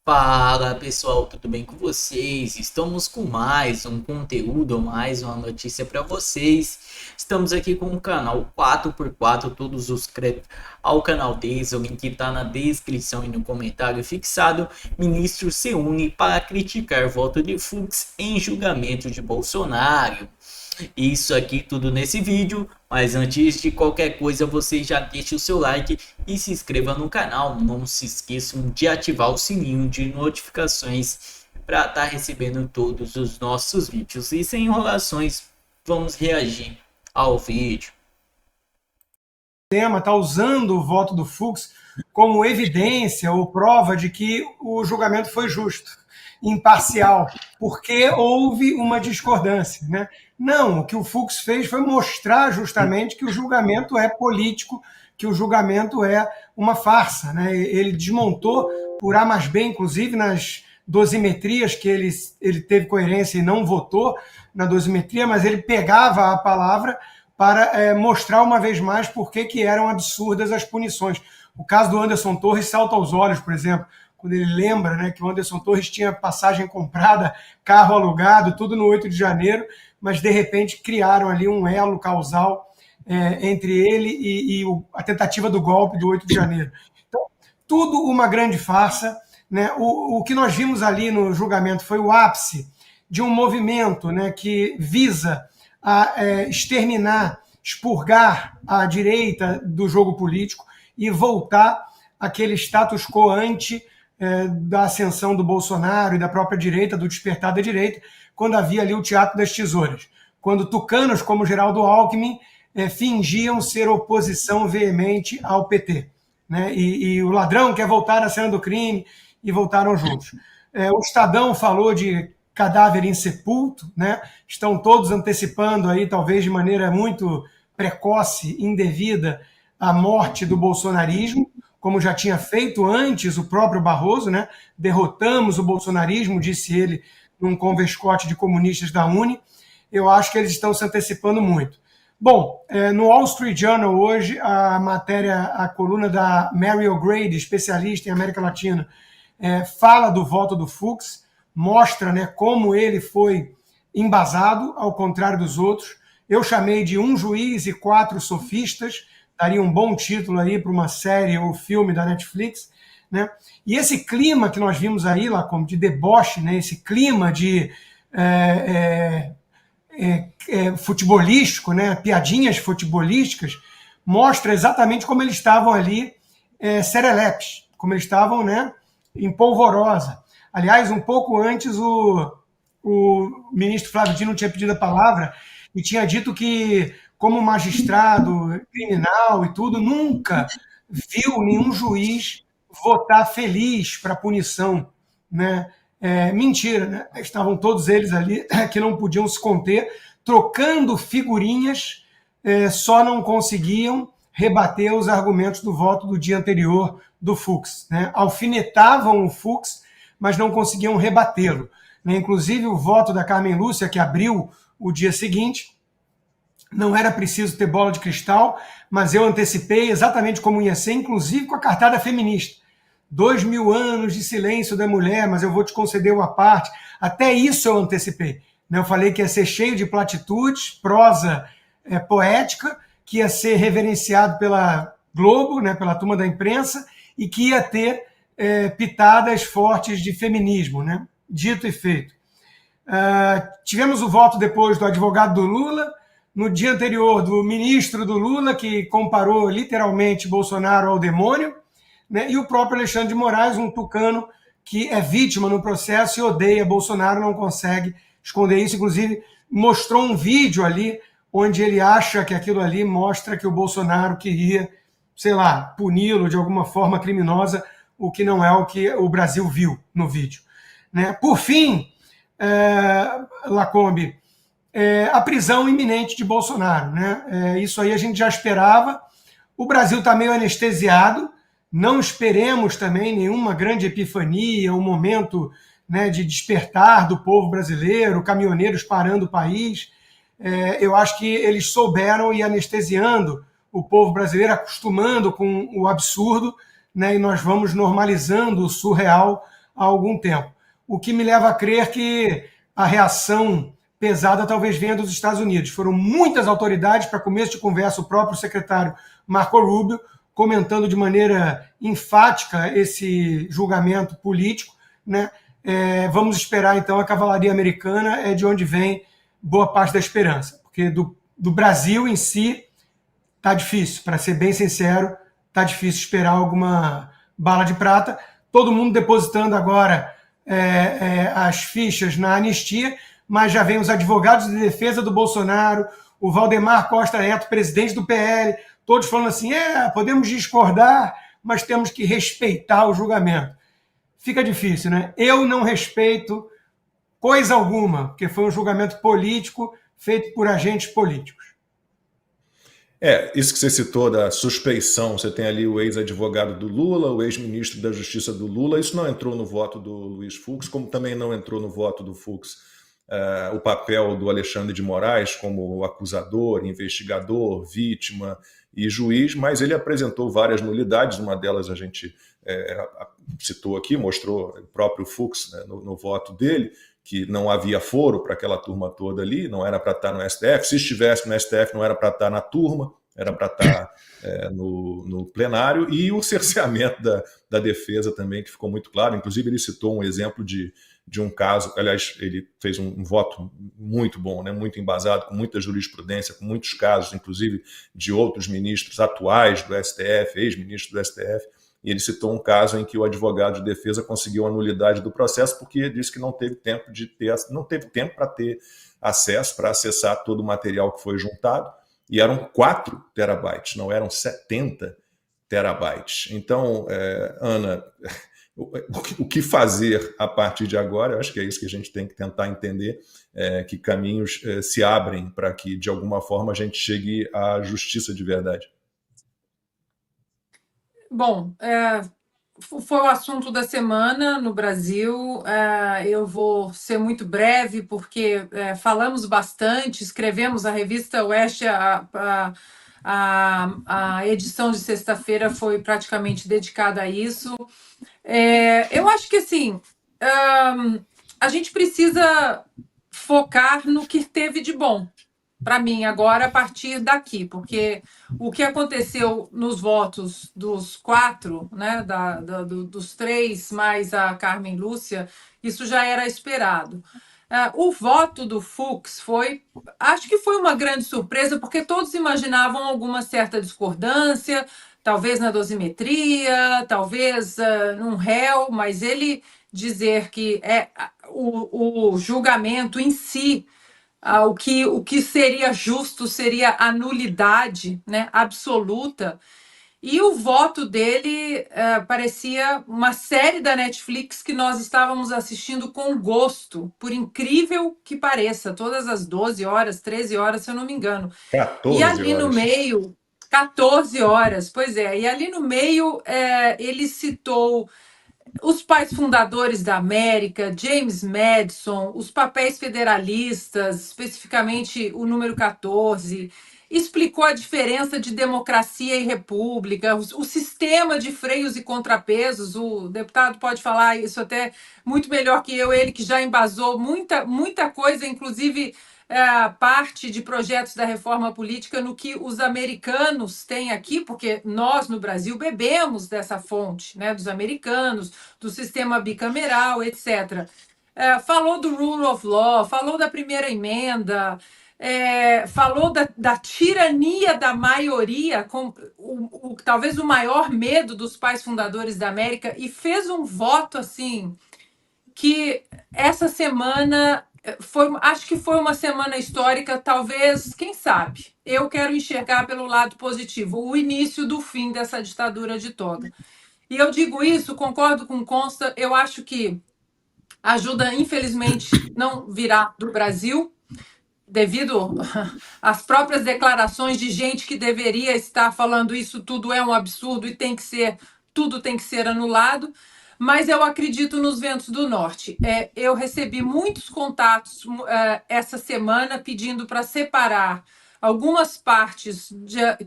Fala pessoal, tudo bem com vocês? Estamos com mais um conteúdo, mais uma notícia para vocês. Estamos aqui com o canal 4x4, todos os créditos ao canal deles, o link está na descrição e no comentário fixado. Ministro se une para criticar voto de Fux em julgamento de Bolsonaro. Isso aqui tudo nesse vídeo, mas antes de qualquer coisa você já deixa o seu like e se inscreva no canal. Não se esqueçam de ativar o sininho de notificações para estar recebendo todos os nossos vídeos. E sem enrolações, vamos reagir ao vídeo. Está usando o voto do Fux como evidência ou prova de que o julgamento foi justo, imparcial, porque houve uma discordância, né? Não, o que o Fux fez foi mostrar justamente que o julgamento é político, que o julgamento é uma farsa, né? Ele desmontou por A mais B, inclusive nas dosimetrias que ele teve coerência e não votou na dosimetria, mas ele pegava a palavra para mostrar uma vez mais por que eram absurdas as punições. O caso do Anderson Torres salta aos olhos, por exemplo, quando ele lembra, né, que o Anderson Torres tinha passagem comprada, carro alugado, tudo no 8 de janeiro, mas de repente criaram ali um elo causal entre ele e a tentativa do golpe do 8 de janeiro. Então, tudo uma grande farsa, né? O que nós vimos ali no julgamento foi o ápice de um movimento, né, que visa a exterminar, expurgar a direita do jogo político e voltar àquele status quo da ascensão do Bolsonaro e da própria direita, do despertar da direita, quando havia ali o teatro das tesouras. Quando tucanos como Geraldo Alckmin fingiam ser oposição veemente ao PT. Né? E o ladrão quer voltar à cena do crime e voltaram juntos. O Estadão falou de cadáver insepulto, né? Estão todos antecipando aí, talvez de maneira muito precoce, indevida, a morte do bolsonarismo, como já tinha feito antes o próprio Barroso, né? Derrotamos o bolsonarismo, disse ele num converscote de comunistas da Uni. Eu acho que eles estão se antecipando muito. Bom, no Wall Street Journal hoje, a coluna da Mary O'Grady, especialista em América Latina, fala do voto do Fux, mostra, né, como ele foi embasado, ao contrário dos outros. Eu chamei de um juiz e 4 sofistas, daria um bom título aí para uma série ou filme da Netflix, né? E esse clima que nós vimos aí, lá como de deboche, né, esse clima de futebolístico, né, piadinhas futebolísticas, mostra exatamente como eles estavam ali serelepes, como eles estavam, né, em polvorosa. Aliás, um pouco antes, o ministro Flávio Dino tinha pedido a palavra e tinha dito que, como magistrado criminal e tudo, nunca viu nenhum juiz votar feliz para punição. Né? Mentira, né? Estavam todos eles ali que não podiam se conter, trocando figurinhas, só não conseguiam rebater os argumentos do voto do dia anterior do Fux. Né? Alfinetavam o Fux, mas não conseguiam rebatê-lo. Inclusive, o voto da Carmen Lúcia, que abriu o dia seguinte, não era preciso ter bola de cristal, mas eu antecipei exatamente como ia ser, inclusive com a cartada feminista. 2000 anos de silêncio da mulher, mas eu vou te conceder uma parte. Até isso eu antecipei. Eu falei que ia ser cheio de platitudes, prosa poética, que ia ser reverenciado pela Globo, né, pela turma da imprensa, e que ia ter pitadas fortes de feminismo, né? Dito e feito. Tivemos o voto depois do advogado do Lula, no dia anterior do ministro do Lula, que comparou literalmente Bolsonaro ao demônio, né? E o próprio Alexandre de Moraes, um tucano que é vítima no processo e odeia Bolsonaro, não consegue esconder isso. Inclusive, mostrou um vídeo ali onde ele acha que aquilo ali mostra que o Bolsonaro queria, sei lá, puni-lo de alguma forma criminosa, o que não é o que o Brasil viu no vídeo. Né? Por fim, Lacombe, a prisão iminente de Bolsonaro. Né? Isso aí a gente já esperava. O Brasil está meio anestesiado, não esperemos também nenhuma grande epifania, um momento, né, de despertar do povo brasileiro, caminhoneiros parando o país. Eu acho que eles souberam ir anestesiando o povo brasileiro, acostumando com o absurdo, né, e nós vamos normalizando o surreal há algum tempo. O que me leva a crer que a reação pesada talvez venha dos Estados Unidos. Foram muitas autoridades, para começo de conversa, o próprio secretário Marco Rubio, comentando de maneira enfática esse julgamento político, né? Vamos esperar, então, a cavalaria americana é de onde vem boa parte da esperança, porque do Brasil em si está difícil, para ser bem sincero, está difícil esperar alguma bala de prata. Todo mundo depositando agora as fichas na anistia, mas já vem os advogados de defesa do Bolsonaro, o Valdemar Costa Neto, presidente do PL, todos falando assim, podemos discordar, mas temos que respeitar o julgamento. Fica difícil, né? Eu não respeito coisa alguma, porque foi um julgamento político feito por agentes políticos. Isso que você citou da suspeição, você tem ali o ex-advogado do Lula, o ex-ministro da Justiça do Lula, isso não entrou no voto do Luiz Fux, como também não entrou no voto do Fux o papel do Alexandre de Moraes como acusador, investigador, vítima e juiz, mas ele apresentou várias nulidades, uma delas a gente citou aqui, mostrou o próprio Fux, né, no voto dele, que não havia foro para aquela turma toda ali, não era para estar no STF, se estivesse no STF não era para estar na turma, era para estar no plenário, e o cerceamento da defesa também, que ficou muito claro, inclusive ele citou um exemplo de um caso, aliás, ele fez um voto muito bom, né, muito embasado, com muita jurisprudência, com muitos casos, inclusive de outros ministros atuais do STF, ex-ministros do STF, e ele citou um caso em que o advogado de defesa conseguiu a nulidade do processo porque disse que não teve tempo para ter acesso, para acessar todo o material que foi juntado, e eram 4 terabytes, não eram 70 terabytes. Então, Ana, o que fazer a partir de agora? Eu acho que é isso que a gente tem que tentar entender, que caminhos se abrem para que, de alguma forma, a gente chegue à justiça de verdade. Bom, foi o assunto da semana no Brasil. Eu vou ser muito breve, porque falamos bastante, escrevemos a revista Oeste, a edição de sexta-feira foi praticamente dedicada a isso. Eu acho que, assim, a gente precisa focar no que teve de bom, para mim, agora, a partir daqui, porque o que aconteceu nos votos dos 4, né, dos 3, mais a Carmen Lúcia, isso já era esperado. O voto do Fux acho que foi uma grande surpresa, porque todos imaginavam alguma certa discordância, talvez na dosimetria, talvez num réu, mas ele dizer que o julgamento em si, o que seria justo seria a nulidade, né, absoluta. E o voto dele parecia uma série da Netflix que nós estávamos assistindo com gosto, por incrível que pareça, todas as 12 horas, 13 horas, se eu não me engano. 14 e ali horas. no meio, 14 horas, pois é, e ali no meio ele citou os pais fundadores da América, James Madison, os papéis federalistas, especificamente o número 14, explicou a diferença de democracia e república, o sistema de freios e contrapesos. O deputado pode falar isso até muito melhor que eu, ele que já embasou muita coisa, inclusive parte de projetos da reforma política no que os americanos têm aqui, porque nós no Brasil bebemos dessa fonte, né, dos americanos, do sistema bicameral, etc. Falou do rule of law, falou da primeira emenda, falou da tirania da maioria, com talvez o maior medo dos pais fundadores da América, e fez um voto assim que essa semana acho que foi uma semana histórica, talvez, quem sabe? Eu quero enxergar pelo lado positivo, o início do fim dessa ditadura de toga. E eu digo isso, concordo com Consta, eu acho que a ajuda, infelizmente, não virá do Brasil, devido às próprias declarações de gente que deveria estar falando isso tudo é um absurdo e tudo tem que ser anulado. Mas eu acredito nos ventos do norte. Eu recebi muitos contatos essa semana pedindo para separar algumas partes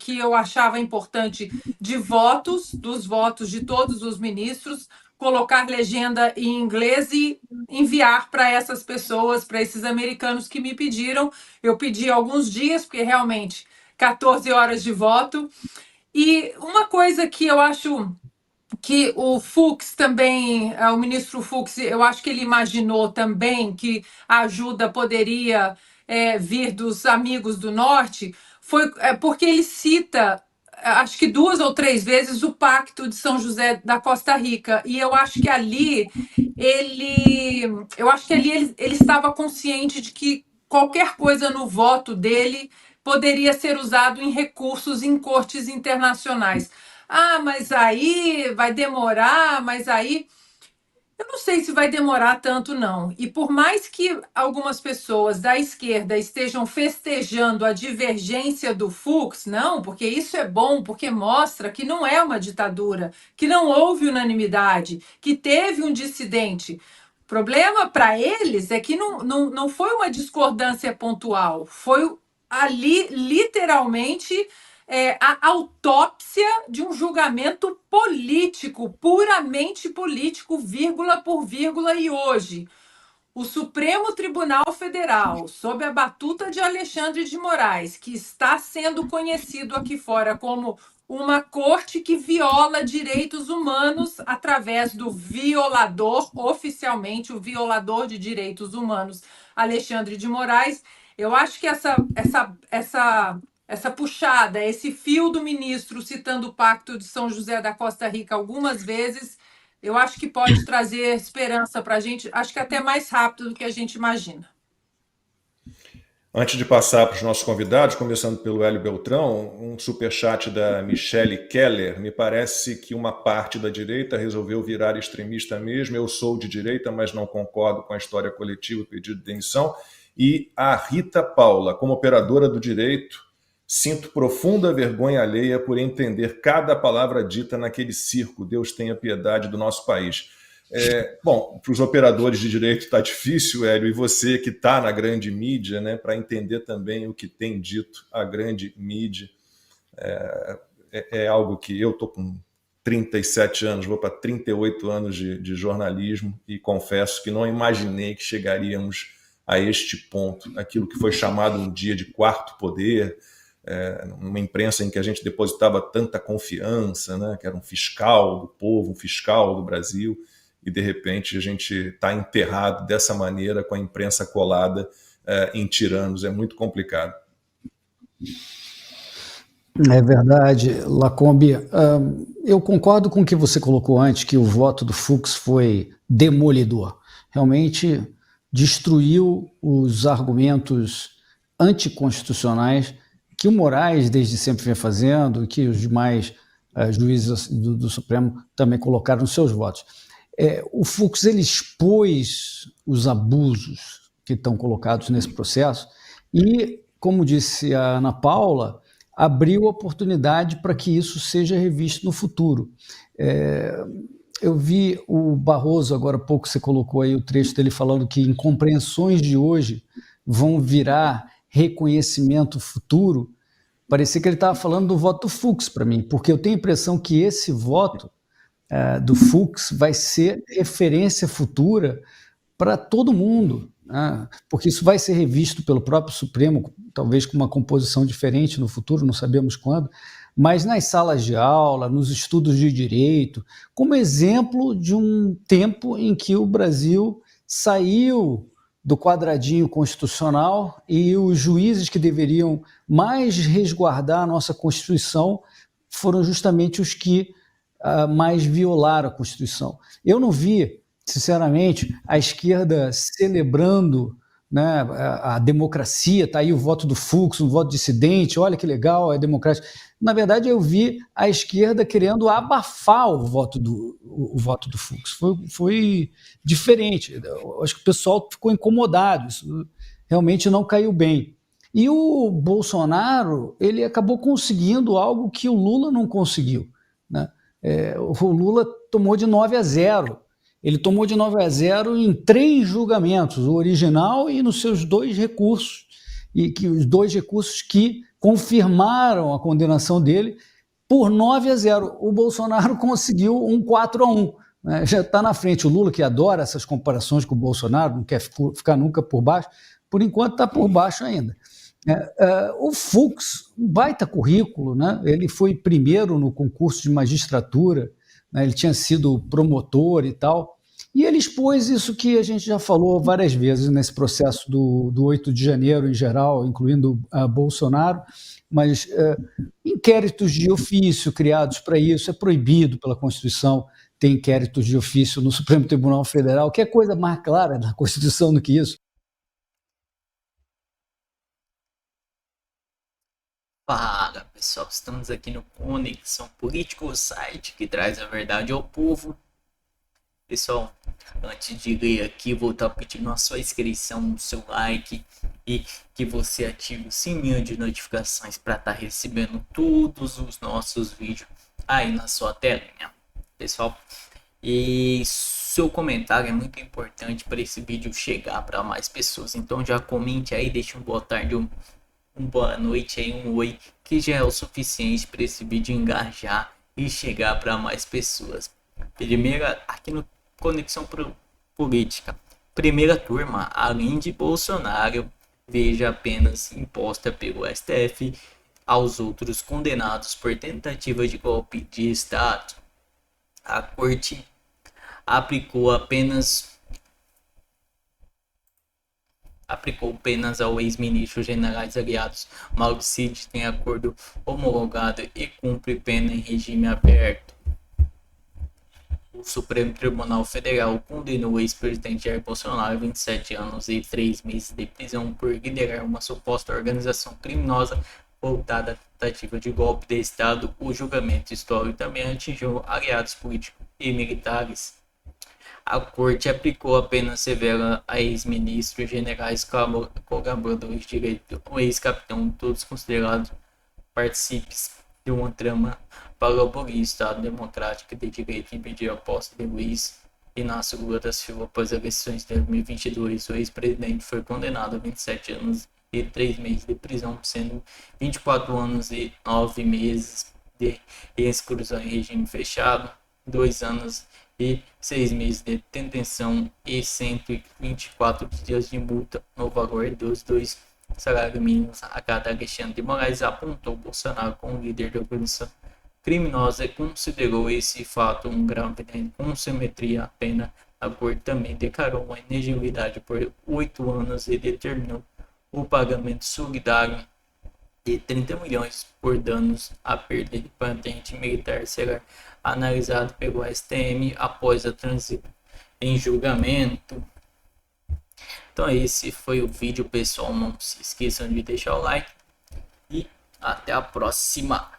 que eu achava importante dos votos de todos os ministros, colocar legenda em inglês e enviar para essas pessoas, para esses americanos que me pediram. Eu pedi alguns dias, porque realmente 14 horas de voto. E uma coisa que eu acho que o Fux também, o ministro Fux, eu acho que ele imaginou também que a ajuda poderia vir dos amigos do Norte, foi porque ele cita, acho que 2 ou 3 vezes, o Pacto de São José da Costa Rica. E eu acho que ali ele estava consciente de que qualquer coisa no voto dele poderia ser usado em recursos em cortes internacionais. Ah, mas aí vai demorar, mas aí. Eu não sei se vai demorar tanto, não. E por mais que algumas pessoas da esquerda estejam festejando a divergência do Fux, não, porque isso é bom, porque mostra que não é uma ditadura, que não houve unanimidade, que teve um dissidente. O problema para eles é que não foi uma discordância pontual, foi ali literalmente a autópsia de um julgamento político, puramente político, vírgula por vírgula, e hoje o Supremo Tribunal Federal, sob a batuta de Alexandre de Moraes, que está sendo conhecido aqui fora como uma corte que viola direitos humanos através do violador, oficialmente o violador de direitos humanos, Alexandre de Moraes. Eu acho que essa puxada, esse fio do ministro citando o Pacto de São José da Costa Rica algumas vezes, eu acho que pode trazer esperança para a gente, acho que até mais rápido do que a gente imagina. Antes de passar para os nossos convidados, começando pelo Hélio Beltrão, um superchat da Michele Keller. Me parece que uma parte da direita resolveu virar extremista mesmo. Eu sou de direita, mas não concordo com a história coletiva e pedido de demissão. E a Rita Paula, como operadora do direito, sinto profunda vergonha alheia por entender cada palavra dita naquele circo. Deus tenha piedade do nosso país. Bom, para os operadores de direito está difícil, Hélio, e você que está na grande mídia, né, para entender também o que tem dito a grande mídia, é algo que eu estou com 37 anos, vou para 38 anos de jornalismo e confesso que não imaginei que chegaríamos a este ponto, aquilo que foi chamado um dia de quarto poder, uma imprensa em que a gente depositava tanta confiança, né, que era um fiscal do povo, um fiscal do Brasil, e de repente a gente está enterrado dessa maneira com a imprensa colada em tiranos. É muito complicado. É verdade, Lacombe. Eu concordo com o que você colocou antes, que o voto do Fux foi demolidor. Realmente destruiu os argumentos anticonstitucionais que o Moraes desde sempre vem fazendo e que os demais juízes do Supremo também colocaram nos seus votos. O Fux ele expôs os abusos que estão colocados nesse processo e, como disse a Ana Paula, abriu oportunidade para que isso seja revisto no futuro. Eu vi o Barroso, agora há pouco você colocou aí o trecho dele falando que incompreensões de hoje vão virar reconhecimento futuro. Parecia que ele estava falando do voto do Fux para mim, porque eu tenho a impressão que esse voto do Fux vai ser referência futura para todo mundo, né? Porque isso vai ser revisto pelo próprio Supremo, talvez com uma composição diferente no futuro, não sabemos quando, mas nas salas de aula, nos estudos de direito, como exemplo de um tempo em que o Brasil saiu do quadradinho constitucional e os juízes que deveriam mais resguardar a nossa Constituição foram justamente os que mais violaram a Constituição. Eu não vi, sinceramente, a esquerda celebrando, né, a democracia, está aí o voto do Fux, um voto dissidente, olha que legal, é democrático. Na verdade, eu vi a esquerda querendo abafar o voto do Fux. Foi diferente. Eu acho que o pessoal ficou incomodado, isso realmente não caiu bem. E o Bolsonaro, ele acabou conseguindo algo que o Lula não conseguiu, né? O Lula tomou de 9-0. Ele tomou de 9-0 em 3 julgamentos, o original e nos seus 2 recursos, e que os 2 recursos que confirmaram a condenação dele por 9-0. O Bolsonaro conseguiu um 4-1, né? Já está na frente. O Lula, que adora essas comparações com o Bolsonaro, não quer ficar nunca por baixo, por enquanto está por baixo ainda. O Fux, um baita currículo, né? Ele foi primeiro no concurso de magistratura, né? Ele tinha sido promotor e tal, e ele expôs isso que a gente já falou várias vezes nesse processo do 8 de janeiro em geral, incluindo Bolsonaro, mas inquéritos de ofício criados para isso, é proibido pela Constituição ter inquéritos de ofício no Supremo Tribunal Federal, que é coisa mais clara na Constituição do que isso. Fala pessoal, estamos aqui no Conexão Político, o site que traz a verdade ao povo. Pessoal, antes de ler aqui, vou estar pedindo a sua inscrição, o seu like e que você ative o sininho de notificações para estar recebendo todos os nossos vídeos aí na sua telinha, pessoal. E seu comentário é muito importante para esse vídeo chegar para mais pessoas, então já comente aí, deixa um boa tarde, um boa noite aí, um oi, que já é o suficiente para esse vídeo engajar e chegar para mais pessoas. Primeira, aqui no Conexão Política, primeira turma, além de Bolsonaro, veja apenas imposta pelo STF aos outros condenados por tentativa de golpe de Estado. A corte aplicou penas ao ex-ministro generais aliados. Mauro Cid tem acordo homologado e cumpre pena em regime aberto. O Supremo Tribunal Federal condenou o ex-presidente Jair Bolsonaro a 27 anos e 3 meses de prisão por liderar uma suposta organização criminosa voltada à tentativa de golpe de Estado. O julgamento histórico também atingiu aliados políticos e militares. A corte aplicou a pena severa a ex-ministros, generais, colaboradores de direito, o ex-capitão, todos considerados partícipes de uma trama para abolir o Estado Democrático de Direito e impedir a posse de Luiz Inácio Lula da Silva após as eleições de 2022. O ex-presidente foi condenado a 27 anos e 3 meses de prisão, sendo 24 anos e 9 meses de exclusão em regime fechado, 2 anos e 6 meses de detenção e 124 dias de multa no valor dos 2 salários mínimos a cada. Alexandre de Moraes apontou Bolsonaro como líder da organização criminosa e considerou esse fato um grave dano com simetria à pena. A corte também declarou uma inegibilidade por 8 anos e determinou o pagamento solidário de 30 milhões por danos à perda de patente militar. Será analisado pelo STM após a transição em julgamento. Então esse foi o vídeo, pessoal. Não se esqueçam de deixar o like e até a próxima.